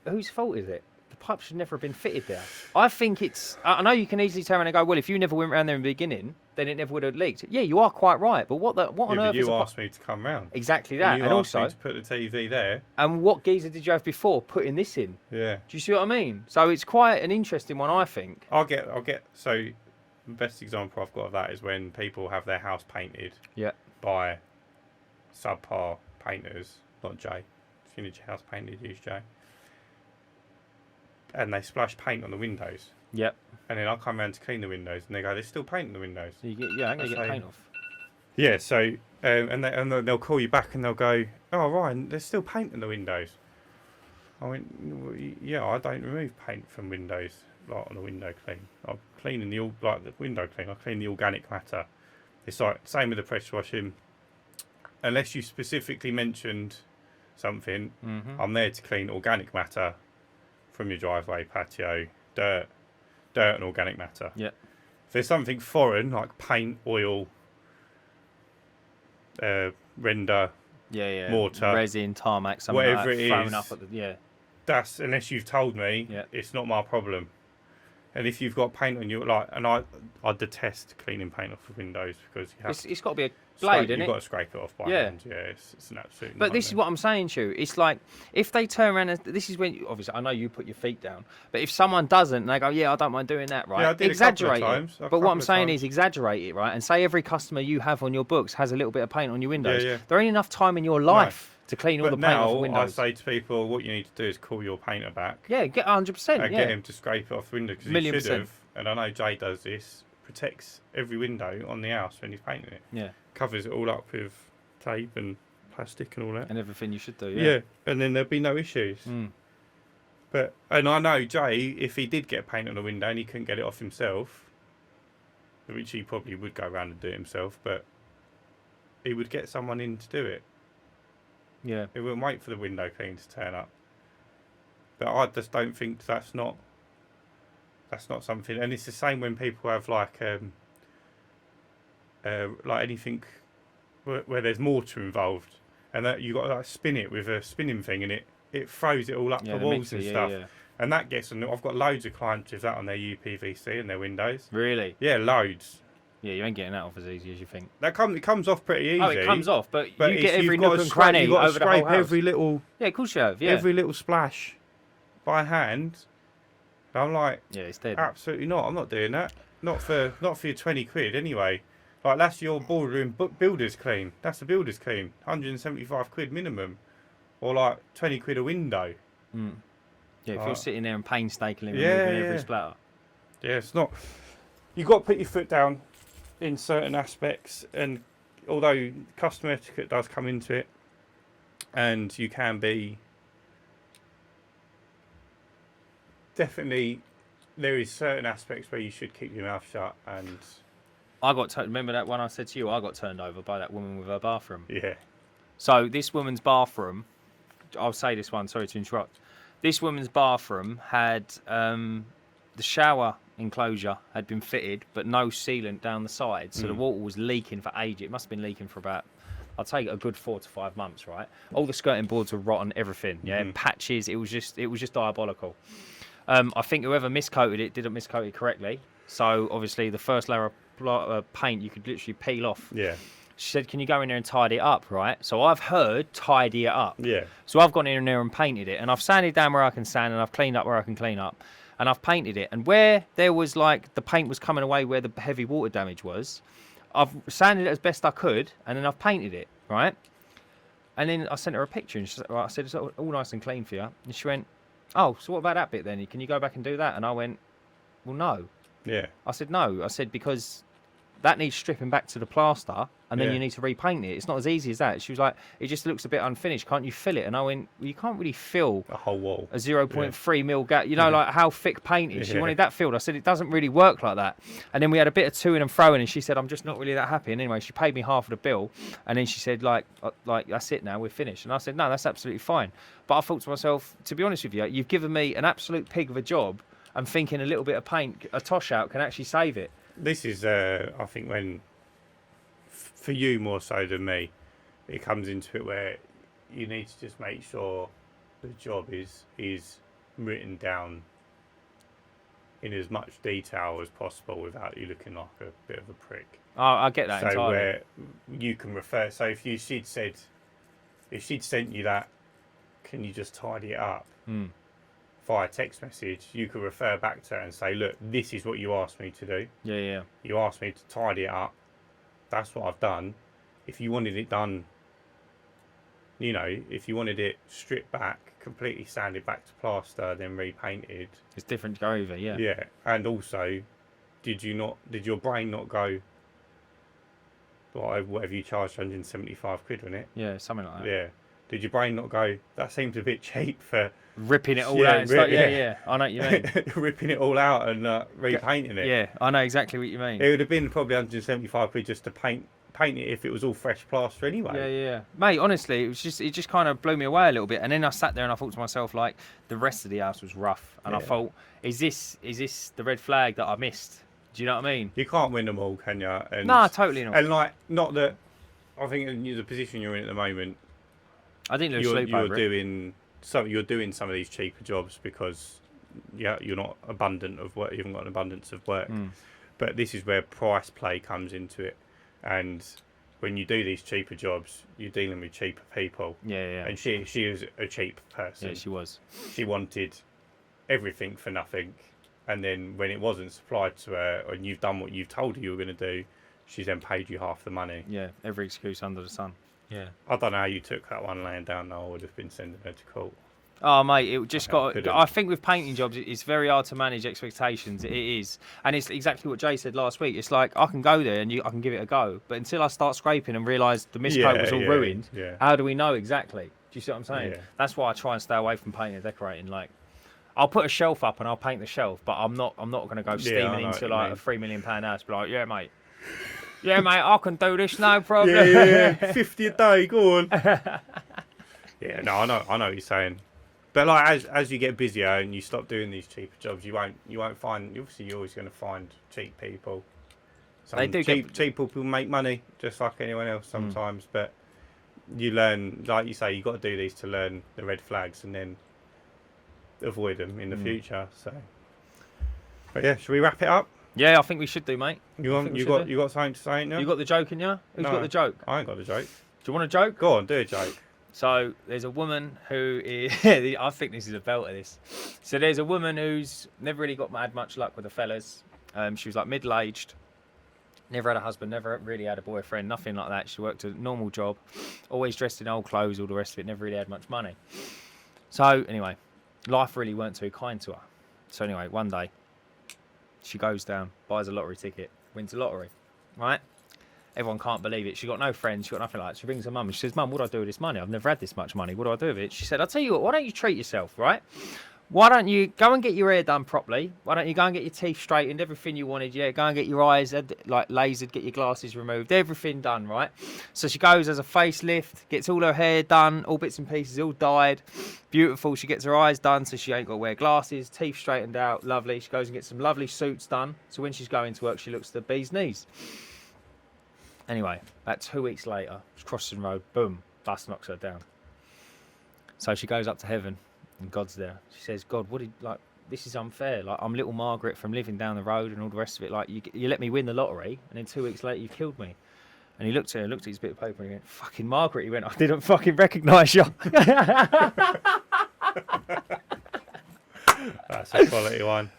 Whose fault is it? The pipe should never have been fitted there. I think it's. I know you can easily turn around and go, well, if you never went around there in the beginning, then it never would have leaked. Yeah, you are quite right. But what on earth? You asked me to come round. Exactly that, and also me to put the TV there. And what geezer did you have before putting this in? Yeah. Do you see what I mean? So it's quite an interesting one, I think. I'll get. So the best example I've got of that is when people have their house painted. Yeah. By subpar painters, not Jay. If you need your house painted, use Jay. And they splash paint on the windows. Yep. And then I come around to clean the windows, and they go, "There's still paint on the windows." So I'm going to get paint off. Yeah, so and they'll call you back and they'll go, "Oh, Ryan, there's still paint on the windows." I went, "Yeah, I don't remove paint from windows like on a window clean. I'm cleaning the window clean. I clean the organic matter. It's like same with the pressure washing. Unless you specifically mentioned something, I'm there to clean organic matter from your driveway, patio, dirt and organic matter. Yeah. If there's something foreign like paint, oil, render, mortar, resin, tarmac, something whatever like that, it thrown is, up at the, that's unless you've told me, it's not my problem. And if you've got paint on your I detest cleaning paint off the windows because you have it's got to be a blade, isn't it? You've got to scrape it off by hand. Yeah, it's an absolute. But this is what I'm saying to you. It's like if they turn around and this is when obviously I know you put your feet down, but if someone doesn't, and they go, "Yeah, I don't mind doing that," right? Yeah, I did exaggerate a couple of times. But what I'm saying is exaggerate it, right? And say every customer you have on your books has a little bit of paint on your windows. Yeah. There ain't enough time in your life to clean all the paint off the windows. I say to people, what you need to do is call your painter back. Yeah, get 100%. And get him to scrape it off the window because he should have. And I know Jay does this. Protects every window on the house when he's painting it. Yeah. Covers it all up with tape and plastic and all that. And everything you should do. Yeah. And then there'd be no issues. But and I know Jay, if he did get paint on the window and he couldn't get it off himself, which he probably would go around and do it himself, but he would get someone in to do it. Yeah. He wouldn't wait for the window cleaner to turn up. But I just don't think that's not something. And it's the same when people have like anything where there's mortar involved, and that you got to like spin it with a spinning thing, and it throws it all up the walls and stuff. Yeah. And that gets on. I've got loads of clients with that on their UPVC and their windows. Really? Yeah, loads. Yeah, you ain't getting that off as easy as you think. It comes off pretty easy. Oh, it comes off, but you get every nook and cranny over the whole house. You've got to scrape every little. Yeah, of course you have. Yeah. Every little splash by hand. I'm like, yeah, it's dead. Absolutely not. I'm not doing that. Not for your 20 quid anyway. Like that's your boardroom builder's clean. That's the builder's clean. 175 quid minimum, or like 20 quid a window. Yeah, if you're sitting there and painstakingly removing every splatter. Yeah, it's not. You've got to put your foot down in certain aspects, and although customer etiquette does come into it, and you can be definitely, there is certain aspects where you should keep your mouth shut. And I got remember that one I said to you, I got turned over by that woman with her bathroom. Yeah. So this woman's bathroom, I'll say this one, sorry to interrupt. This woman's bathroom had the shower enclosure had been fitted, but no sealant down the side, so the water was leaking for ages. It must have been leaking for about, I'd say, a good 4 to 5 months. Right, all the skirting boards were rotten, everything. Yeah, patches. It was just diabolical. I think whoever miscoated it didn't miscoat it correctly. So obviously the first layer of paint you could literally peel off. Yeah. She said, "Can you go in there and tidy it up?" Right. So I've heard tidy it up. Yeah. So I've gone in there and painted it, and I've sanded down where I can sand, and I've cleaned up where I can clean up. And I've painted it. And where there was like the paint was coming away where the heavy water damage was, I've sanded it as best I could, and then I've painted it, right? And then I sent her a picture, and I said, "It's all nice and clean for you." And she went, "Oh, so what about that bit then? Can you go back and do that?" And I went, "Well, no." Yeah. I said, "No." I said, because that needs stripping back to the plaster, and then you need to repaint it. It's not as easy as that. She was like, "It just looks a bit unfinished. Can't you fill it?" And I went, "Well, you can't really fill a whole wall, a 0.3 mil gap. You know, like how thick paint is." She wanted that filled. I said, "It doesn't really work like that." And then we had a bit of to-ing and fro-ing, and she said, "I'm just not really that happy." And anyway, she paid me half of the bill, and then she said, like that's it now, we're finished. And I said, "No, that's absolutely fine." But I thought to myself, to be honest with you, you've given me an absolute pig of a job. I'm thinking a little bit of paint, a tosh out, can actually save it. This is, I think, when for you more so than me, it comes into it where you need to just make sure the job is written down in as much detail as possible without you looking like a bit of a prick. Oh, I get that entirely. So where you can refer. So if she'd sent you that, can you just tidy it up via text message? You could refer back to her and say, "Look, this is what you asked me to do. Yeah. You asked me to tidy it up. That's what I've done. If you wanted it done you know, if you wanted it stripped back, completely sanded back to plaster, then repainted, it's different to go over. Yeah. Yeah, and also, did your brain not go, whatever you charged, 175 quid, wasn't it? Yeah, something like that. Yeah. Did your brain not go, that seems a bit cheap for ripping it all out and stuff? Yeah. I know what you mean. Ripping it all out and repainting it. Yeah, I know exactly what you mean. It would have been probably 175 quid just to paint it if it was all fresh plaster anyway. Yeah. Mate, honestly, it just kind of blew me away a little bit. And then I sat there and I thought to myself, like, the rest of the house was rough. And I thought, is this the red flag that I missed? Do you know what I mean? You can't win them all, can you? No, totally not. And like, not that, I think in the position you're in at the moment, I didn't lose sleep over it. You're doing some of these cheaper jobs because you're not abundant of work. You haven't got an abundance of work. But this is where price play comes into it. And when you do these cheaper jobs, you're dealing with cheaper people. Yeah. And she is a cheap person. Yeah, she was. She wanted everything for nothing. And then when it wasn't supplied to her and you've done what you've told her you were going to do, she's then paid you half the money. Yeah, every excuse under the sun. Yeah. I don't know how you took that one laying down though. I would have been sending her to court. Oh, mate, it just I think with painting jobs, it's very hard to manage expectations. It is. And it's exactly what Jay said last week. It's like, I can go there and I can give it a go. But until I start scraping and realise the miscoat was all ruined, how do we know exactly? Do you see what I'm saying? Yeah. That's why I try and stay away from painting and decorating. Like, I'll put a shelf up and I'll paint the shelf, but I'm not going to go steaming into like a £3 million house. Be like, yeah, mate, I can do this, no problem. Yeah, 50 a day, go on. Yeah, no, I know what you're saying. But like as you get busier and you stop doing these cheaper jobs, you won't find. Obviously, you're always going to find cheap people. Cheap people make money just like anyone else sometimes. But you learn, like you say, you got to do these to learn the red flags and then avoid them in the future. So, but yeah, should we wrap it up? Yeah, I think we should do, mate. You got something to say now? You got the joke in you? Who's got the joke? I ain't got the joke. Do you want a joke? Go on, do a joke. So there's a woman who is, I think this is a belt of this. So there's a woman who's never really had much luck with the fellas. She was like middle-aged, never had a husband, never really had a boyfriend, nothing like that. She worked a normal job, always dressed in old clothes, all the rest of it, never really had much money. So anyway, life really weren't too kind to her. So anyway, one day, she goes down, buys a lottery ticket, wins the lottery, right? Everyone can't believe it. She got no friends. She got nothing like that. She rings her mum and she says, Mum, what do I do with this money? I've never had this much money. What do I do with it? She said, I'll tell you what, why don't you treat yourself, right? Why don't you go and get your hair done properly? Why don't you go and get your teeth straightened, everything you wanted, yeah? Go and get your eyes like lasered, get your glasses removed, everything done, right? So she goes, has a facelift, gets all her hair done, all bits and pieces, all dyed, beautiful. She gets her eyes done so she ain't got to wear glasses, teeth straightened out, lovely. She goes and gets some lovely suits done. So when she's going to work, she looks the bee's knees. Anyway, about 2 weeks later, she's crossing the road, boom, bus knocks her down. So she goes up to heaven, and God's there. She says, God, this is unfair. Like, I'm little Margaret from living down the road and all the rest of it. Like, you let me win the lottery, and then 2 weeks later, you killed me. And he looked at her, looked at his bit of paper, and he went, fucking Margaret. He went, I didn't fucking recognise you. That's a quality one.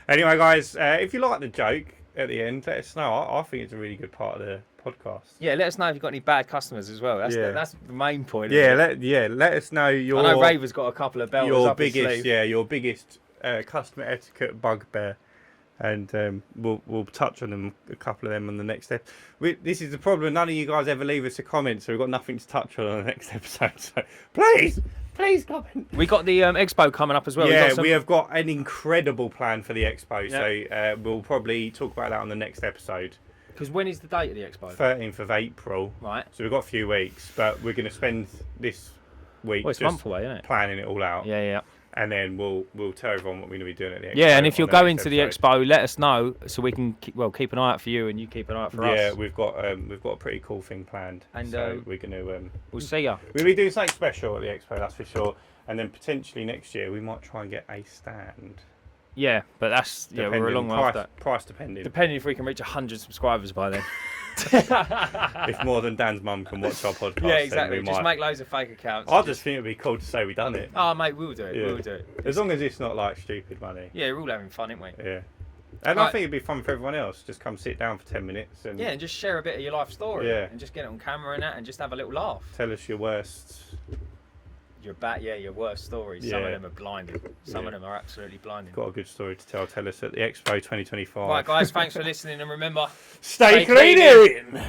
Anyway, guys, if you like the joke at the end, let us know. I think it's a really good part of the podcast. Yeah, let us know if you've got any bad customers as well. That's the main point. Let us know your. I know Raver's got a couple of bells your up biggest, his sleeve. Yeah, your biggest customer etiquette bugbear, and we'll touch on a couple of them on the next step. This is the problem. None of you guys ever leave us a comment, so we've got nothing to touch on the next episode. So please comment. We got the expo coming up as well. Yeah, we have got an incredible plan for the expo. Yep. So we'll probably talk about that on the next episode. Because when is the date of the expo? 13th of April. Right. So we've got a few weeks, but we're going to spend this week it's a month away, isn't it? Planning it all out. Yeah. And then we'll tell everyone what we're going to be doing at the expo. Yeah, and if you're going to the expo, let us know so we can keep an eye out for you and you keep an eye out for us. Yeah, we've got a pretty cool thing planned. And so we're going to we'll see ya. We'll be doing something special at the expo, that's for sure. And then potentially next year we might try and get a stand. Yeah, but that's we're a long way off that. Price depending. Depending if we can reach 100 subscribers by then. If more than Dan's mum can watch our podcast. Yeah, exactly. Then just make loads of fake accounts. I just think it'd be cool to say we've done it. Oh, mate, we'll do it. Yeah. We'll do it. As long as it's not like stupid money. Yeah, we're all having fun, aren't we? Yeah. And I think it'd be fun for everyone else. Just come sit down for 10 minutes and and just share a bit of your life story. Yeah. And just get it on camera and that, and just have a little laugh. Tell us your worst. Your worst stories. Some of them are blinding. Some of them are absolutely blinding. Got a good story to tell. Tell us at the Expo 2025. Right, guys, thanks for listening, and remember, stay cleaning.